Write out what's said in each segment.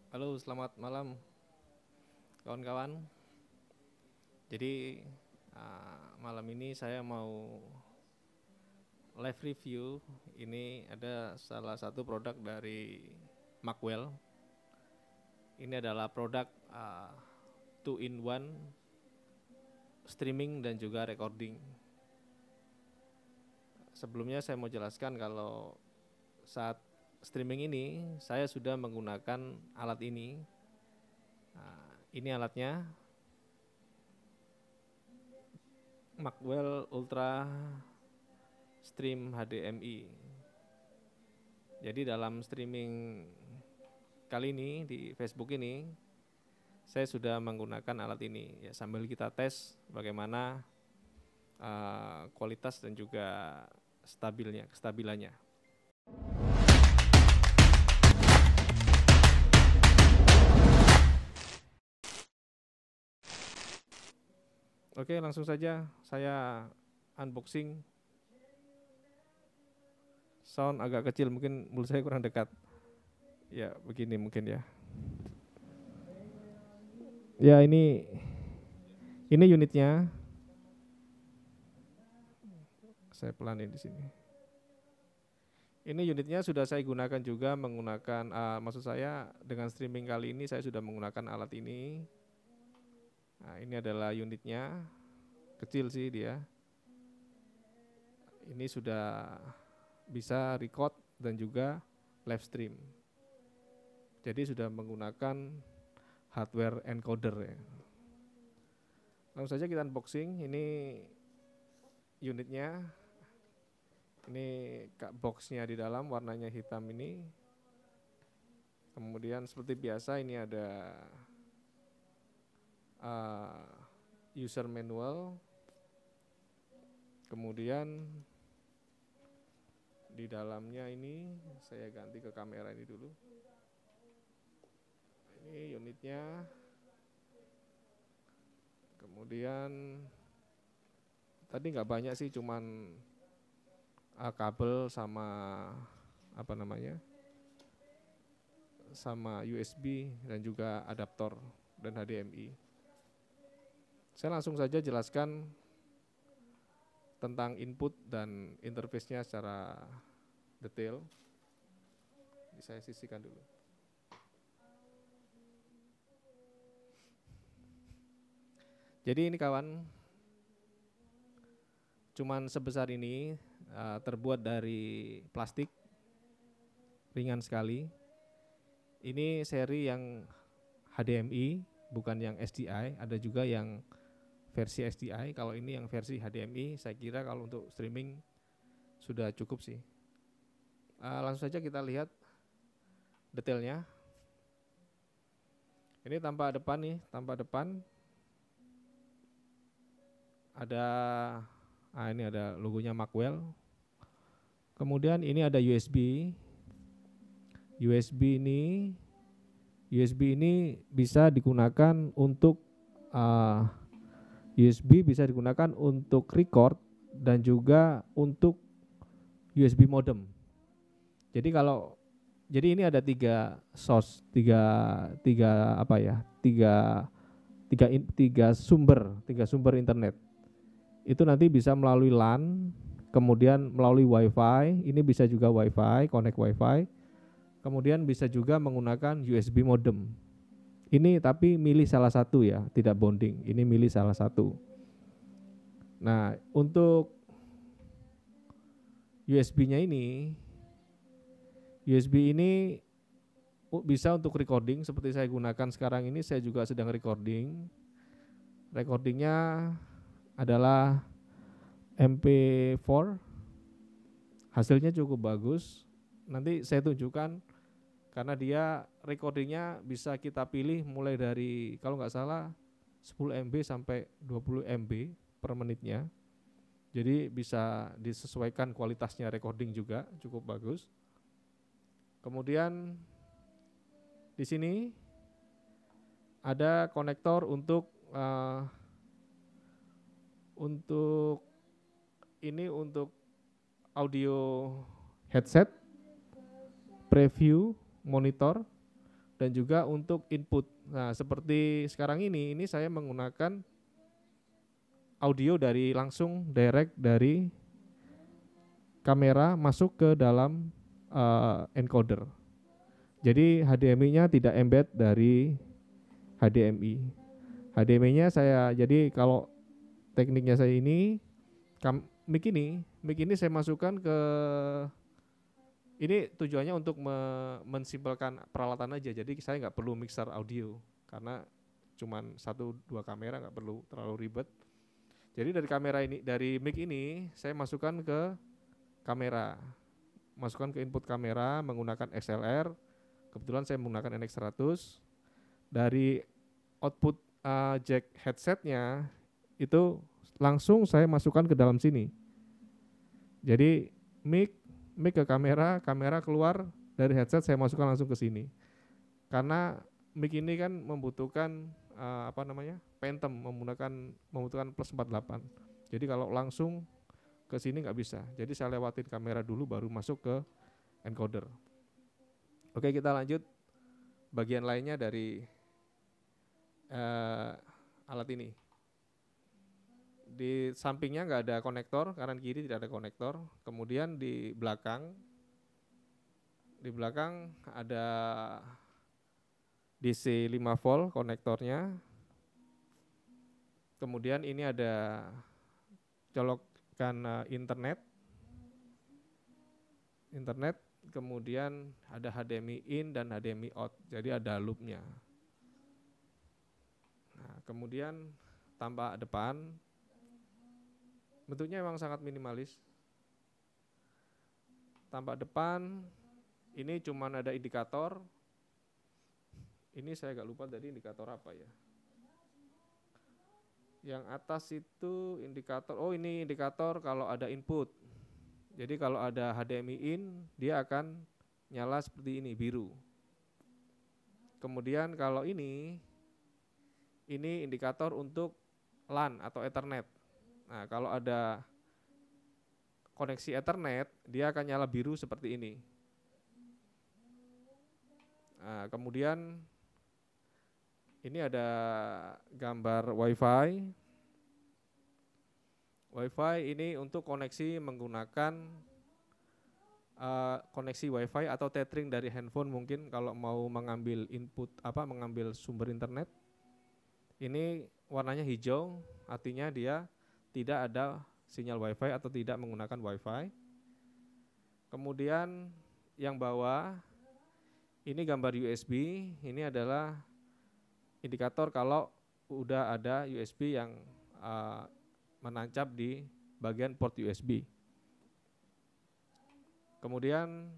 Halo, selamat malam kawan-kawan. Jadi malam ini saya mau live review. Ini ada salah satu produk dari Macwell. Ini adalah produk 2-in-1 streaming dan juga recording. Sebelumnya saya mau jelaskan kalau saat streaming ini saya sudah menggunakan alat ini. Ini alatnya, Macwell Ultra Stream HDMI. Jadi dalam streaming kali ini di Facebook ini, saya sudah menggunakan alat ini. Ya, sambil kita tes bagaimana kualitas dan juga kestabilannya. Oke, langsung saja saya unboxing. Sound agak kecil, mungkin mulut saya kurang dekat. Ya, begini mungkin ya. Ya, ini unitnya. Saya pelanin di sini. Ini unitnya sudah saya gunakan juga menggunakan, maksud saya dengan streaming kali ini saya sudah menggunakan alat ini. Nah, ini adalah unitnya, kecil sih dia. Ini sudah bisa record dan juga live stream. Jadi sudah menggunakan hardware encoder ya. Langsung saja kita unboxing. Ini unitnya. Ini boxnya di dalam warnanya hitam ini. Kemudian seperti biasa ini ada user manual. Kemudian di dalamnya ini saya ganti ke kamera ini dulu. Ini unitnya. Kemudian tadi nggak banyak sih, cuman kabel sama sama USB dan juga adaptor dan HDMI. Saya langsung saja jelaskan tentang input dan interface-nya secara detail. Ini saya sisihkan dulu. Jadi ini kawan, cuman sebesar ini, terbuat dari plastik, ringan sekali. Ini seri yang HDMI, bukan yang SDI, ada juga yang versi SDI. Kalau ini yang versi HDMI, saya kira kalau untuk streaming sudah cukup sih. Langsung saja kita lihat detailnya. Ini tampak depan nih, ada ini ada logonya Macwell. Kemudian ini ada USB. USB ini bisa digunakan untuk record dan juga untuk USB modem. Jadi ini ada tiga sumber internet. Itu nanti bisa melalui LAN, kemudian melalui WiFi. Ini bisa juga WiFi, connect WiFi. Kemudian bisa juga menggunakan USB modem. Ini tapi milih salah satu ya, tidak bonding. Ini milih salah satu. Nah, untuk USB ini bisa untuk recording seperti saya gunakan sekarang ini. Saya juga sedang recording. Recordingnya adalah MP4. Hasilnya cukup bagus. Nanti saya tunjukkan, karena dia recordingnya bisa kita pilih mulai dari, kalau nggak salah 10 MB sampai 20 MB per menitnya. Jadi bisa disesuaikan kualitasnya, recording juga cukup bagus. Kemudian di sini ada konektor untuk audio headset, preview, monitor, dan juga untuk input. Nah, seperti sekarang ini saya menggunakan audio dari langsung direct dari kamera masuk ke dalam encoder. Jadi HDMI-nya tidak embed dari HDMI. HDMI-nya saya, jadi kalau tekniknya saya ini, mic ini saya masukkan ke, ini tujuannya untuk mensimpelkan peralatan aja, jadi saya nggak perlu mixer audio, karena cuman 1-2 kamera, nggak perlu terlalu ribet. Jadi dari kamera ini, dari mic ini, saya masukkan ke kamera, masukkan ke input kamera menggunakan XLR, kebetulan saya menggunakan NX100, dari output jack headsetnya, itu langsung saya masukkan ke dalam sini. Jadi mic ke kamera, kamera keluar dari headset, saya masukkan langsung ke sini. Karena mic ini kan membutuhkan phantom, membutuhkan plus 48. Jadi kalau langsung ke sini nggak bisa. Jadi saya lewatin kamera dulu baru masuk ke encoder. Oke, kita lanjut bagian lainnya dari alat ini. Di sampingnya nggak ada konektor, kanan kiri tidak ada konektor. Kemudian di belakang ada DC 5 volt konektornya. Kemudian ini ada colokan internet. Kemudian ada HDMI in dan HDMI out. Jadi ada loopnya. Nah, kemudian tampak depan, bentuknya memang sangat minimalis. Tampak depan, ini cuma ada indikator. Ini saya agak lupa tadi indikator apa ya. Yang atas itu indikator, oh ini indikator kalau ada input. Jadi kalau ada HDMI in, dia akan nyala seperti ini, biru. Kemudian kalau ini indikator untuk LAN atau Ethernet. Nah, kalau ada koneksi Ethernet, dia akan nyala biru seperti ini. Nah, kemudian ini ada gambar Wi-Fi. Wi-Fi ini untuk koneksi menggunakan koneksi Wi-Fi atau tethering dari handphone, mungkin kalau mau mengambil input mengambil sumber internet. Ini warnanya hijau, artinya dia tidak ada sinyal Wi-Fi atau tidak menggunakan Wi-Fi. Kemudian yang bawah ini gambar USB, ini adalah indikator kalau udah ada USB yang menancap di bagian port USB. Kemudian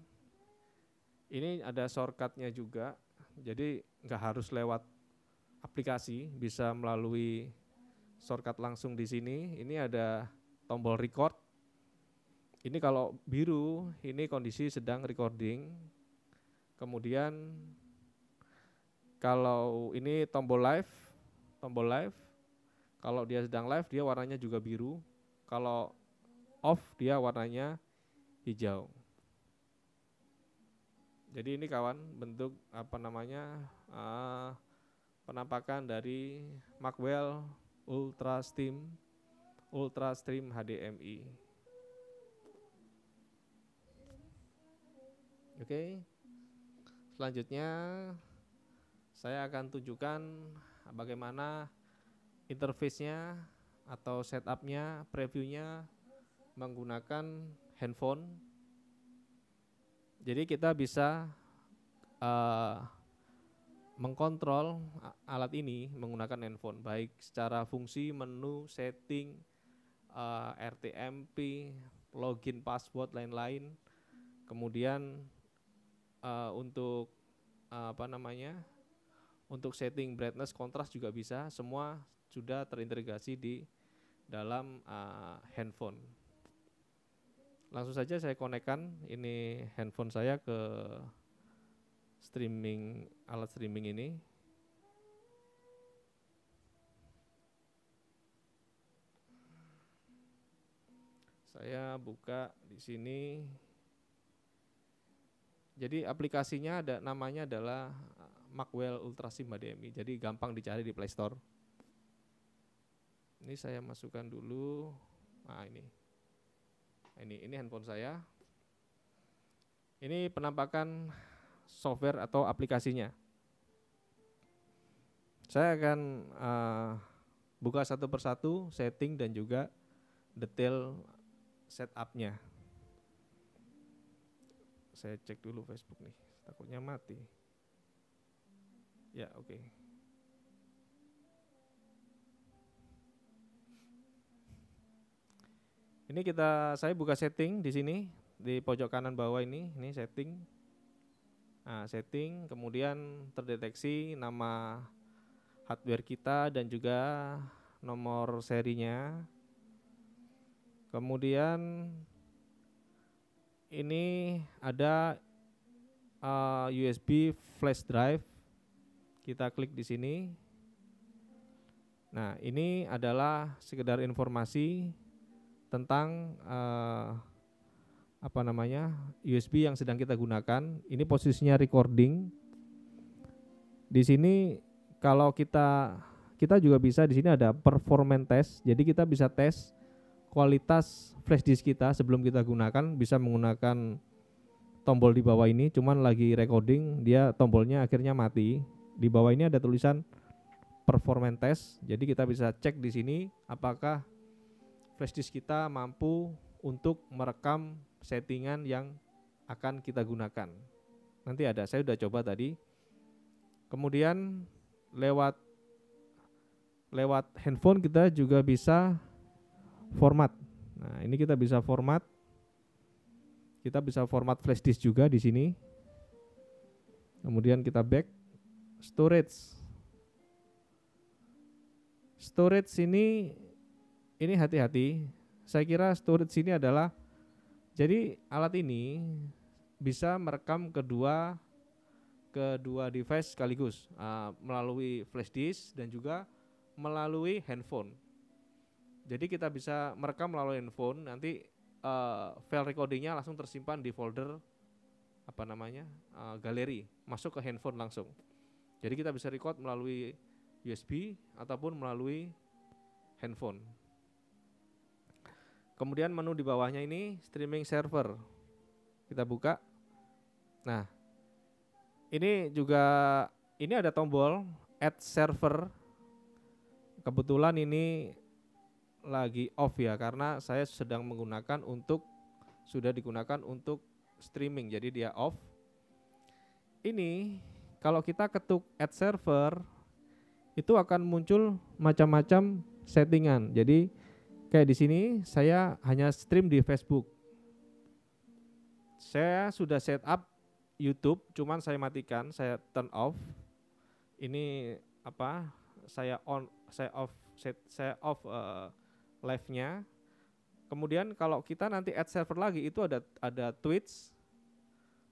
ini ada shortcutnya juga, jadi nggak harus lewat aplikasi, bisa melalui shortcut langsung di sini. Ini ada tombol record. Ini kalau biru, ini kondisi sedang recording. Kemudian kalau ini tombol live. Kalau dia sedang live, dia warnanya juga biru. Kalau off, dia warnanya hijau. Jadi ini kawan, bentuk penampakan dari Macwell Ultrastream HDMI. Oke. Selanjutnya saya akan tunjukkan bagaimana interface-nya atau setup-nya, previewnya menggunakan handphone. Jadi kita bisa mengkontrol alat ini menggunakan handphone, baik secara fungsi, menu, setting, RTMP, login, password, lain-lain. Kemudian untuk untuk setting brightness, kontras juga bisa, semua sudah terintegrasi di dalam handphone. Langsung saja saya konekkan ini handphone saya ke alat streaming ini. Saya buka di sini. Jadi aplikasinya namanya adalah Macwell Ultrasim HDMI. Jadi gampang dicari di Play Store. Ini saya masukkan dulu. Nah, ini handphone saya. Ini penampakan software atau aplikasinya. Saya akan buka satu persatu setting dan juga detail setupnya. Saya cek dulu Facebook nih, takutnya mati. Ya, oke. Ini saya buka setting di sini di pojok kanan bawah ini setting. Nah, setting, kemudian terdeteksi nama hardware kita dan juga nomor serinya. Kemudian ini ada USB flash drive. Kita klik di sini. Nah, ini adalah sekedar informasi tentang USB yang sedang kita gunakan. Ini posisinya recording. Di sini kalau kita juga bisa, di sini ada performance test. Jadi kita bisa tes kualitas flash disk kita sebelum kita gunakan, bisa menggunakan tombol di bawah ini. Cuman lagi recording, dia tombolnya akhirnya mati. Di bawah ini ada tulisan performance test. Jadi kita bisa cek di sini apakah flash disk kita mampu untuk merekam settingan yang akan kita gunakan. Nanti ada, saya udah coba tadi. Kemudian lewat handphone kita juga bisa format. Nah, ini kita bisa format. Kita bisa format flash disk juga di sini. Kemudian kita back storage. Storage ini hati-hati. Saya kira storage ini adalah, jadi alat ini bisa merekam kedua device sekaligus, melalui flash disk dan juga melalui handphone. Jadi kita bisa merekam melalui handphone, nanti file recordingnya langsung tersimpan di folder galeri, masuk ke handphone langsung. Jadi kita bisa record melalui USB ataupun melalui handphone. Kemudian menu di bawahnya ini streaming server. Kita buka. Nah, ini ada tombol add server. Kebetulan ini lagi off ya, karena saya sudah digunakan untuk streaming, jadi dia off. Ini kalau kita ketuk add server, itu akan muncul macam-macam settingan. Jadi kayak di sini saya hanya stream di Facebook. Saya sudah set up YouTube, cuman saya matikan, saya turn off. Ini saya off live-nya. Kemudian kalau kita nanti add server lagi, itu ada Twitch.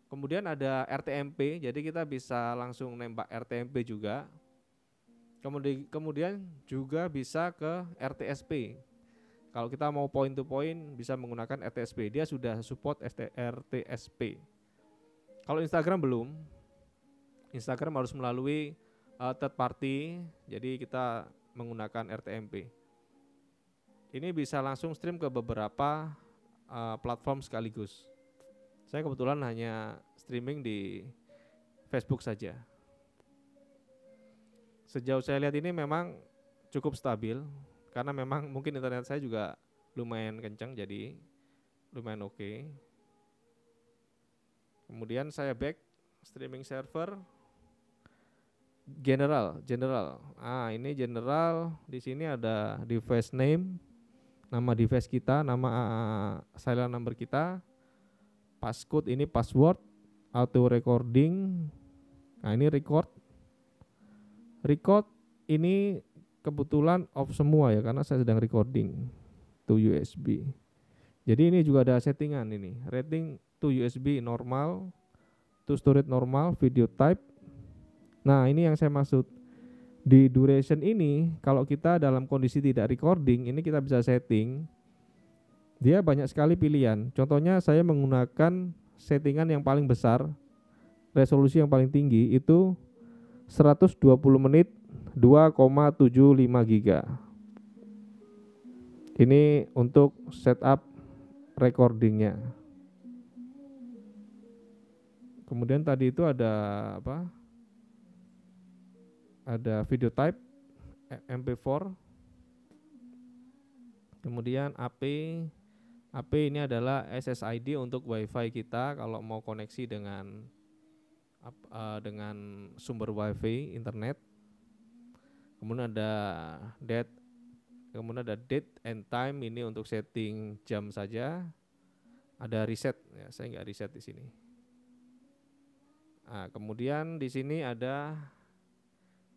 Kemudian ada RTMP, jadi kita bisa langsung nembak RTMP juga. Kemudian juga bisa ke RTSP. Kalau kita mau point to point bisa menggunakan RTSP. Dia sudah support RTSP. Kalau Instagram belum. Instagram harus melalui third party, jadi kita menggunakan RTMP. Ini bisa langsung stream ke beberapa platform sekaligus. Saya kebetulan hanya streaming di Facebook saja. Sejauh saya lihat ini memang cukup stabil, karena memang mungkin internet saya juga lumayan kencang, jadi lumayan oke. Kemudian saya back streaming server, general. Ini general. Di sini ada device name, nama device kita, nama serial number kita, passcode ini password, auto recording. Nah, ini record ini kebetulan off semua ya, karena saya sedang recording to USB. Jadi ini juga ada settingan ini, rating to USB normal, to storage normal, video type. Nah, ini yang saya maksud. Di duration ini, kalau kita dalam kondisi tidak recording, ini kita bisa setting. Dia banyak sekali pilihan. Contohnya saya menggunakan settingan yang paling besar, resolusi yang paling tinggi itu 120 menit 2,75 giga. Ini untuk setup recordingnya. Kemudian tadi itu ada apa? Ada video type MP4. Kemudian AP ini adalah SSID untuk WiFi kita kalau mau koneksi dengan sumber WiFi internet. Kemudian ada date and time, ini untuk setting jam saja. Ada reset, ya, saya nggak reset di sini. Nah, kemudian di sini ada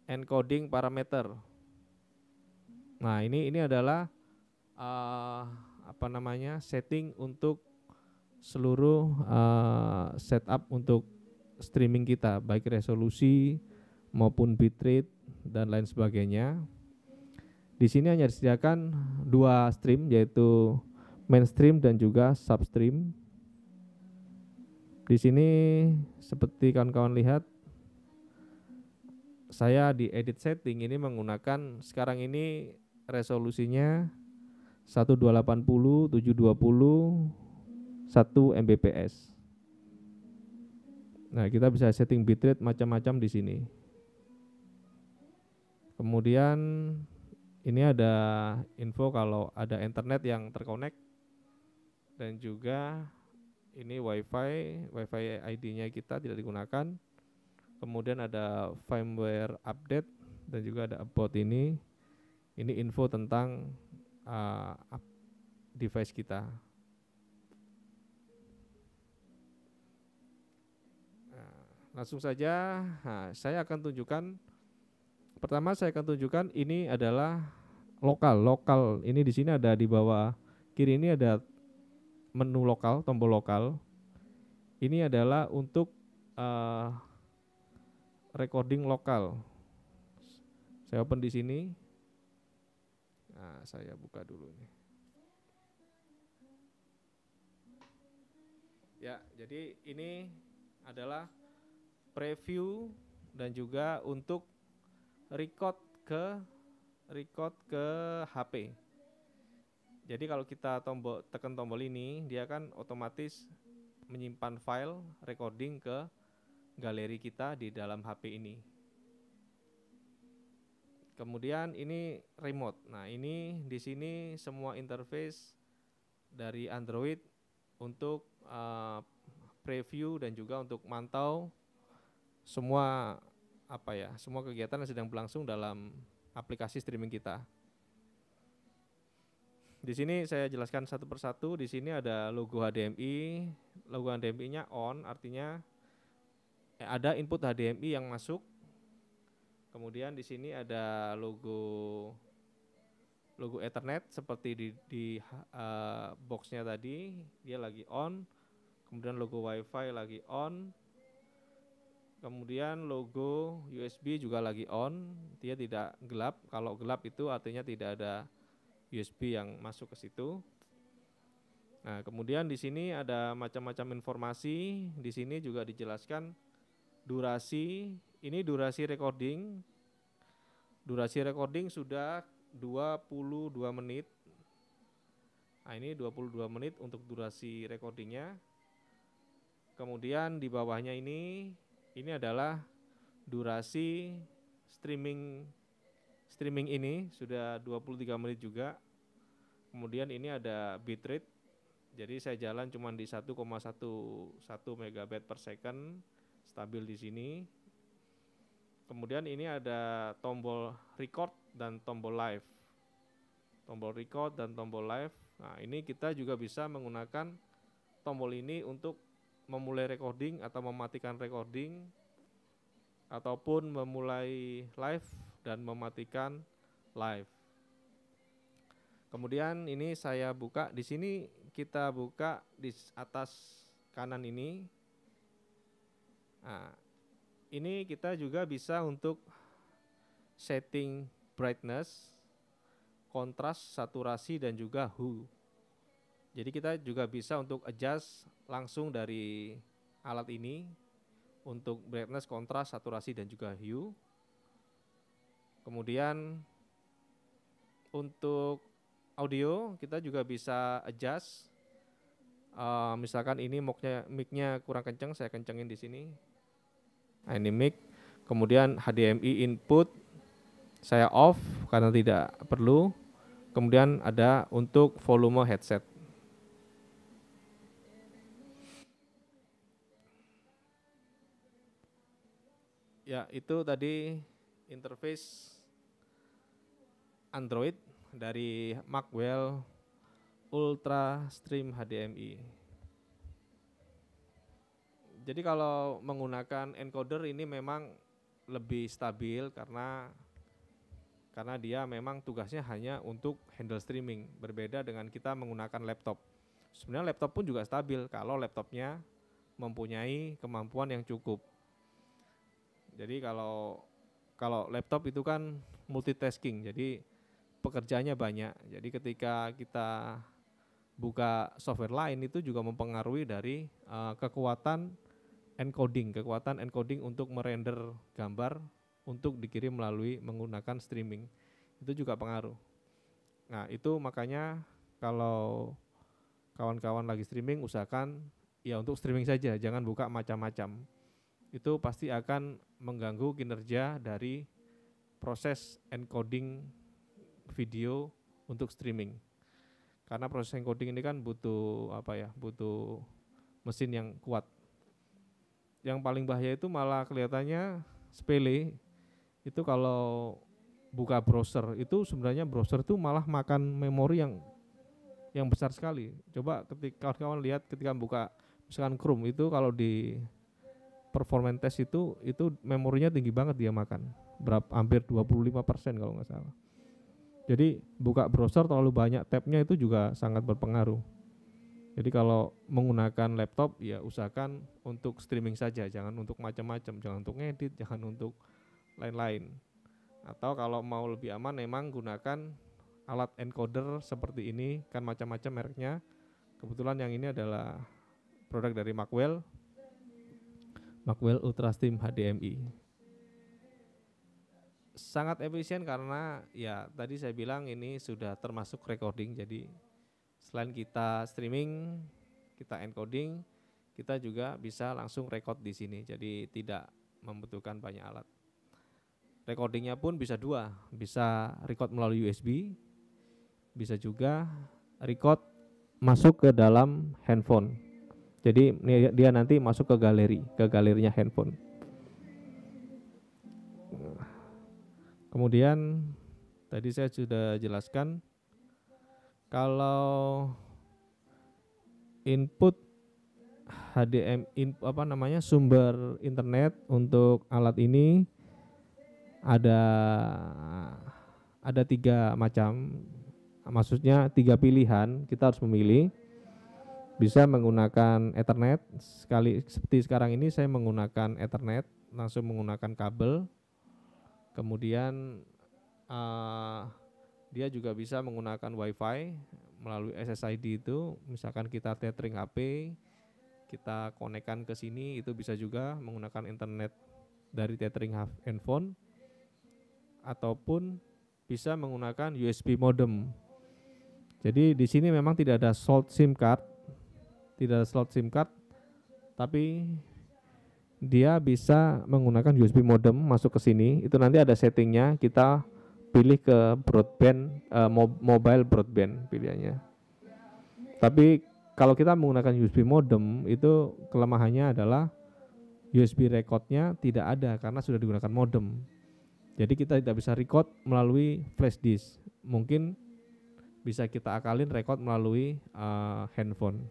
encoding parameter. Nah, ini adalah setting untuk seluruh setup untuk streaming kita, baik resolusi maupun bitrate dan lain sebagainya. Di sini hanya disediakan 2 stream, yaitu mainstream dan juga substream. Di sini seperti kawan-kawan lihat, saya di edit setting ini menggunakan sekarang ini resolusinya 1280 720 1 Mbps. Nah, kita bisa setting bitrate macam-macam di sini. Kemudian ini ada info kalau ada internet yang terkonek, dan juga ini WiFi ID-nya kita tidak digunakan. Kemudian ada firmware update dan juga ada about ini. Ini info tentang device kita. Langsung saja, saya akan tunjukkan. Pertama saya akan tunjukkan ini adalah lokal. Ini di sini ada di bawah kiri ini ada menu lokal, tombol lokal. Ini adalah untuk recording lokal. Saya open di sini. Nah, saya buka dulu ini. Ya, jadi ini adalah preview dan juga untuk record ke HP. Jadi kalau kita tekan tombol ini, dia kan otomatis menyimpan file recording ke galeri kita di dalam HP ini. Kemudian ini remote. Nah, ini di sini semua interface dari Android untuk preview dan juga untuk mantau semua semua kegiatan yang sedang berlangsung dalam aplikasi streaming kita. Di sini saya jelaskan satu persatu. Di sini ada logo HDMI. Logo HDMI-nya on, artinya ada input HDMI yang masuk. Kemudian di sini ada logo Ethernet seperti di boxnya tadi, dia lagi on. Kemudian logo WiFi lagi on. Kemudian logo USB juga lagi on, dia tidak gelap. Kalau gelap itu artinya tidak ada USB yang masuk ke situ. Nah, kemudian di sini ada macam-macam informasi. Di sini juga dijelaskan durasi. Ini durasi recording. Durasi recording sudah 22 menit. Nah, ini 22 menit untuk durasi recordingnya. Kemudian di bawahnya ini adalah durasi streaming ini sudah 23 menit juga. Kemudian ini ada bitrate. Jadi saya jalan cuma di 1,11 megabyte per second, stabil di sini. Kemudian ini ada tombol record dan tombol live. Tombol record dan tombol live. Nah, ini kita juga bisa menggunakan tombol ini untuk memulai recording atau mematikan recording, ataupun memulai live dan mematikan live. Kemudian ini saya buka di sini, kita buka di atas kanan ini. Nah, ini kita juga bisa untuk setting brightness, kontras, saturasi, dan juga hue. Jadi kita juga bisa untuk adjust langsung dari alat ini untuk brightness, kontras, saturasi, dan juga hue. Kemudian untuk audio kita juga bisa adjust. Misalkan ini mic-nya kurang kenceng, saya kencengin di sini. Nah, ini mic. Kemudian HDMI input saya off karena tidak perlu. Kemudian ada untuk volume headset. Ya, itu tadi interface Android dari Macwell Ultra Stream HDMI. Jadi kalau menggunakan encoder ini memang lebih stabil karena dia memang tugasnya hanya untuk handle streaming, berbeda dengan kita menggunakan laptop. Sebenarnya laptop pun juga stabil kalau laptopnya mempunyai kemampuan yang cukup. Jadi kalau laptop itu kan multitasking, jadi pekerjaannya banyak. Jadi ketika kita buka software lain itu juga mempengaruhi dari kekuatan encoding untuk merender gambar untuk dikirim melalui menggunakan streaming. Itu juga pengaruh. Nah, itu makanya kalau kawan-kawan lagi streaming usahakan ya untuk streaming saja, jangan buka macam-macam. Itu pasti akan mengganggu kinerja dari proses encoding video untuk streaming. Karena proses encoding ini kan butuh butuh mesin yang kuat. Yang paling bahaya itu malah kelihatannya sepele. Itu kalau buka browser itu sebenarnya browser itu malah makan memori yang besar sekali. Coba ketika kawan-kawan lihat ketika buka misalkan Chrome itu kalau di performance test itu memorinya tinggi banget dia makan. Hampir 25% kalau nggak salah. Jadi buka browser terlalu banyak tabnya itu juga sangat berpengaruh. Jadi kalau menggunakan laptop ya usahakan untuk streaming saja, jangan untuk macam-macam, jangan untuk ngedit, jangan untuk lain-lain. Atau kalau mau lebih aman memang gunakan alat encoder seperti ini, kan macam-macam mereknya. Kebetulan yang ini adalah produk dari Macwell Ultra Stream HDMI. Sangat efisien karena ya tadi saya bilang ini sudah termasuk recording, jadi selain kita streaming, kita encoding, kita juga bisa langsung record di sini. Jadi tidak membutuhkan banyak alat. Recordingnya pun bisa dua, bisa record melalui USB, bisa juga record masuk ke dalam handphone. Jadi dia nanti masuk ke galerinya handphone. Kemudian tadi saya sudah jelaskan kalau input HDMI sumber internet untuk alat ini ada 3 macam, maksudnya 3 pilihan, kita harus memilih. Bisa menggunakan Ethernet, seperti sekarang ini saya menggunakan Ethernet, langsung menggunakan kabel. Kemudian dia juga bisa menggunakan WiFi melalui SSID itu, misalkan kita tethering HP, kita konekkan ke sini, itu bisa juga menggunakan internet dari tethering handphone, ataupun bisa menggunakan USB modem. Jadi di sini memang tidak ada slot SIM card, tapi dia bisa menggunakan USB modem masuk ke sini. Itu nanti ada settingnya, kita pilih ke broadband, mobile broadband pilihannya. Tapi kalau kita menggunakan USB modem itu kelemahannya adalah USB recordnya tidak ada karena sudah digunakan modem. Jadi kita tidak bisa record melalui flash disk. Mungkin bisa kita akalin record melalui handphone.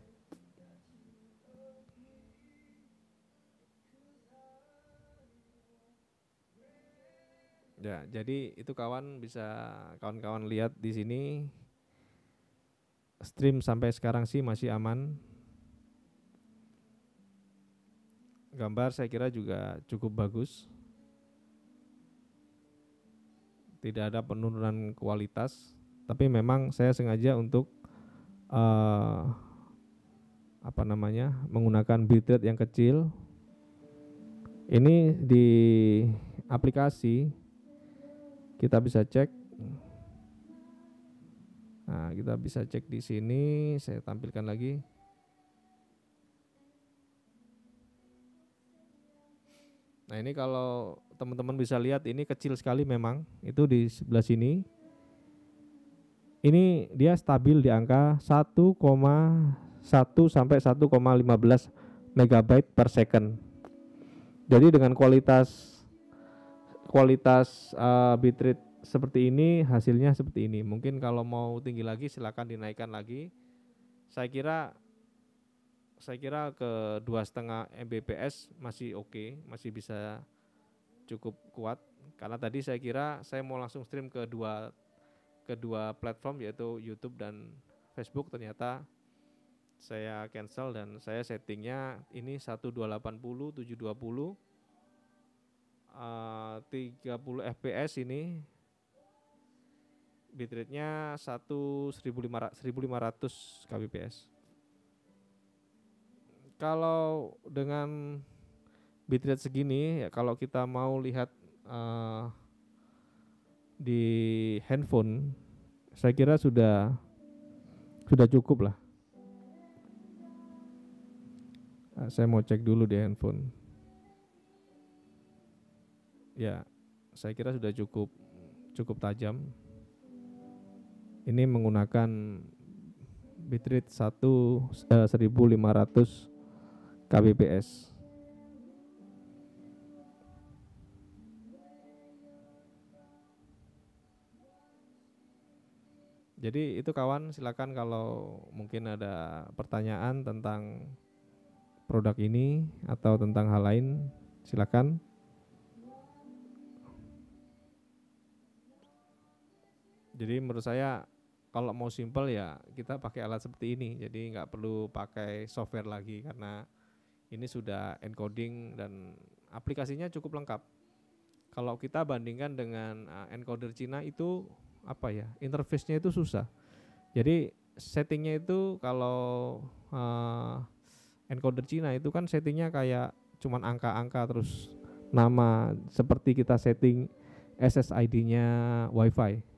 Ya, jadi itu kawan-kawan lihat di sini. Stream sampai sekarang sih masih aman. Gambar saya kira juga cukup bagus. Tidak ada penurunan kualitas, tapi memang saya sengaja untuk menggunakan bitrate yang kecil Ini di aplikasi kita bisa cek. Nah, kita bisa cek di sini, saya tampilkan lagi. Nah, ini kalau teman-teman bisa lihat, ini kecil sekali memang, itu di sebelah sini. Ini dia stabil di angka 1,1 sampai 1,15 megabyte per second. Jadi dengan kualitas bitrate seperti ini, hasilnya seperti ini. Mungkin kalau mau tinggi lagi silakan dinaikkan lagi. Saya kira ke 2,5 Mbps masih oke, masih bisa cukup kuat. Karena tadi saya kira saya mau langsung stream ke dua platform, yaitu YouTube dan Facebook. Ternyata saya cancel dan saya settingnya ini 1280 720 30 fps, ini bitrate-nya 1500 kbps. Kalau dengan bitrate segini ya, kalau kita mau lihat di handphone, saya kira sudah cukup lah. Saya mau cek dulu di handphone. Ya, saya kira sudah cukup tajam. Ini menggunakan bitrate 1500 kbps. Jadi itu kawan, silakan kalau mungkin ada pertanyaan tentang produk ini atau tentang hal lain, silakan. Jadi menurut saya kalau mau simple ya kita pakai alat seperti ini. Jadi nggak perlu pakai software lagi karena ini sudah encoding dan aplikasinya cukup lengkap. Kalau kita bandingkan dengan encoder Cina itu interface-nya itu susah. Jadi settingnya itu kalau encoder Cina itu kan settingnya kayak cuman angka-angka terus nama, seperti kita setting SSID-nya WiFi.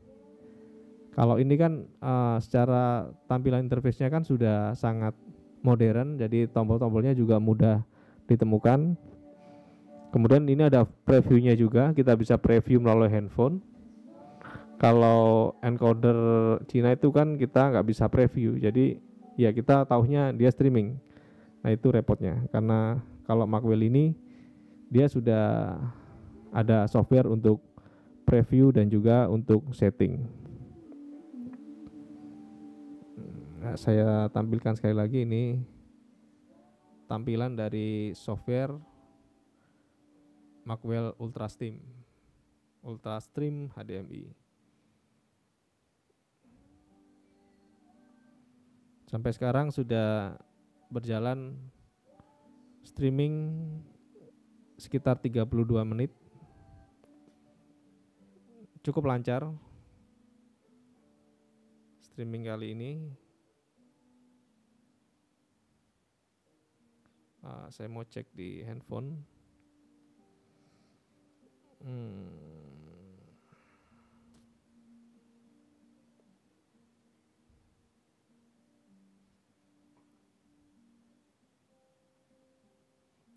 Kalau ini kan secara tampilan interface-nya kan sudah sangat modern, jadi tombol-tombolnya juga mudah ditemukan. Kemudian ini ada preview-nya juga, kita bisa preview melalui handphone. Kalau encoder Cina itu kan kita nggak bisa preview, jadi ya kita taunya dia streaming. Nah itu repotnya, karena kalau Macwell ini dia sudah ada software untuk preview dan juga untuk setting. Nah, saya tampilkan sekali lagi, ini tampilan dari software Macwell Ultrastream HDMI. Sampai sekarang sudah berjalan streaming sekitar 32 menit. Cukup lancar streaming kali ini. Saya mau cek di handphone.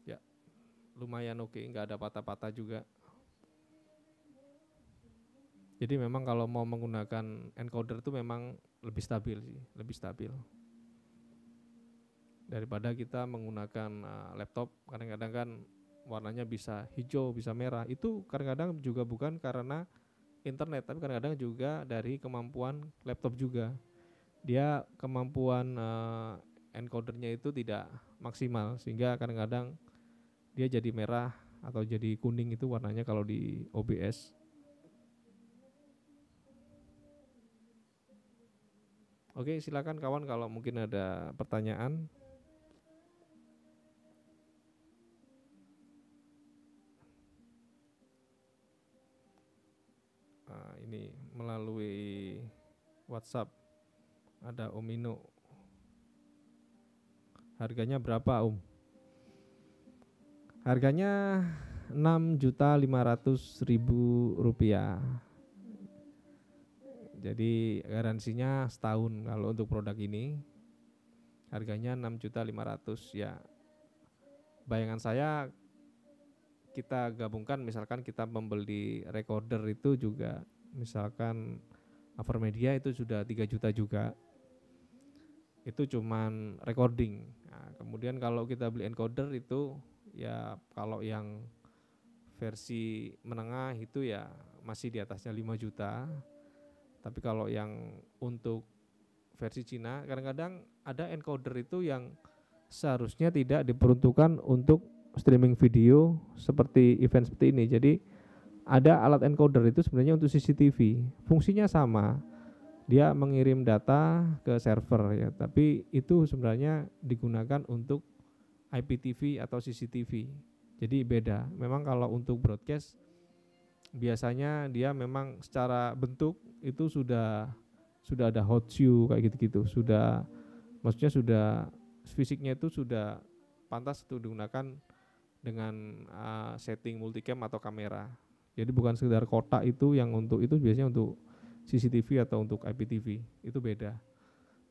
Ya, lumayan oke, nggak ada patah-patah juga. Jadi memang kalau mau menggunakan encoder itu memang lebih stabil sih, lebih stabil daripada kita menggunakan laptop. Kadang-kadang kan warnanya bisa hijau, bisa merah. Itu kadang-kadang juga bukan karena internet, tapi kadang-kadang juga dari kemampuan laptop juga. Dia kemampuan encodernya itu tidak maksimal, sehingga kadang-kadang dia jadi merah atau jadi kuning itu warnanya kalau di OBS. Oke, silakan kawan kalau mungkin ada pertanyaan. Ini melalui WhatsApp ada Om Ino. Harganya berapa Om? Harganya 6.500.000 rupiah. Jadi garansinya setahun kalau untuk produk ini. Harganya 6.500.000 ya. Bayangan saya kita gabungkan, misalkan kita membeli recorder itu juga, misalkan Avermedia itu sudah 3 juta juga. Itu cuman recording. Nah, kemudian kalau kita beli encoder itu ya kalau yang versi menengah itu ya masih di atasnya 5 juta. Tapi kalau yang untuk versi Cina, kadang-kadang ada encoder itu yang seharusnya tidak diperuntukkan untuk streaming video seperti event seperti ini. Jadi ada alat encoder itu sebenarnya untuk CCTV, fungsinya sama, dia mengirim data ke server ya, tapi itu sebenarnya digunakan untuk IPTV atau CCTV. Jadi beda. Memang kalau untuk broadcast biasanya dia memang secara bentuk itu sudah ada hot shoe kayak gitu-gitu, maksudnya sudah fisiknya itu sudah pantas untuk digunakan dengan setting multicam atau kamera. Jadi bukan sekedar kotak itu yang untuk itu biasanya untuk CCTV atau untuk IPTV, itu beda.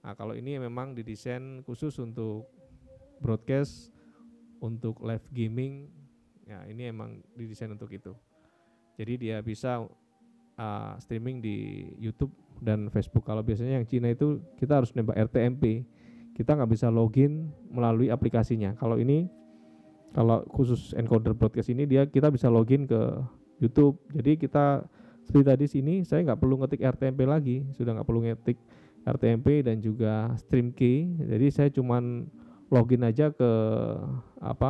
Nah, kalau ini memang didesain khusus untuk broadcast, untuk live gaming, ya ini emang didesain untuk itu. Jadi dia bisa streaming di YouTube dan Facebook. Kalau biasanya yang Cina itu kita harus nembak RTMP, kita nggak bisa login melalui aplikasinya. Kalau ini, kalau khusus encoder broadcast ini kita bisa login ke YouTube. Jadi kita seperti tadi sini saya nggak perlu ngetik RTMP lagi, sudah nggak perlu ngetik RTMP dan juga stream key. Jadi saya cuman login aja ke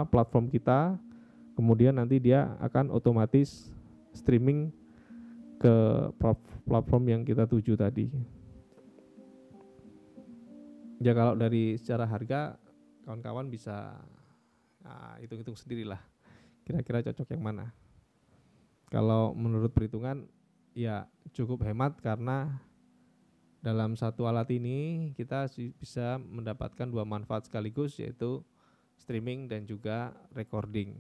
platform kita, kemudian nanti dia akan otomatis streaming ke platform yang kita tuju tadi. Ya kalau dari secara harga kawan-kawan bisa hitung-hitung sendirilah kira-kira cocok yang mana. Kalau menurut perhitungan ya cukup hemat karena dalam satu alat ini kita bisa mendapatkan dua manfaat sekaligus, yaitu streaming dan juga recording.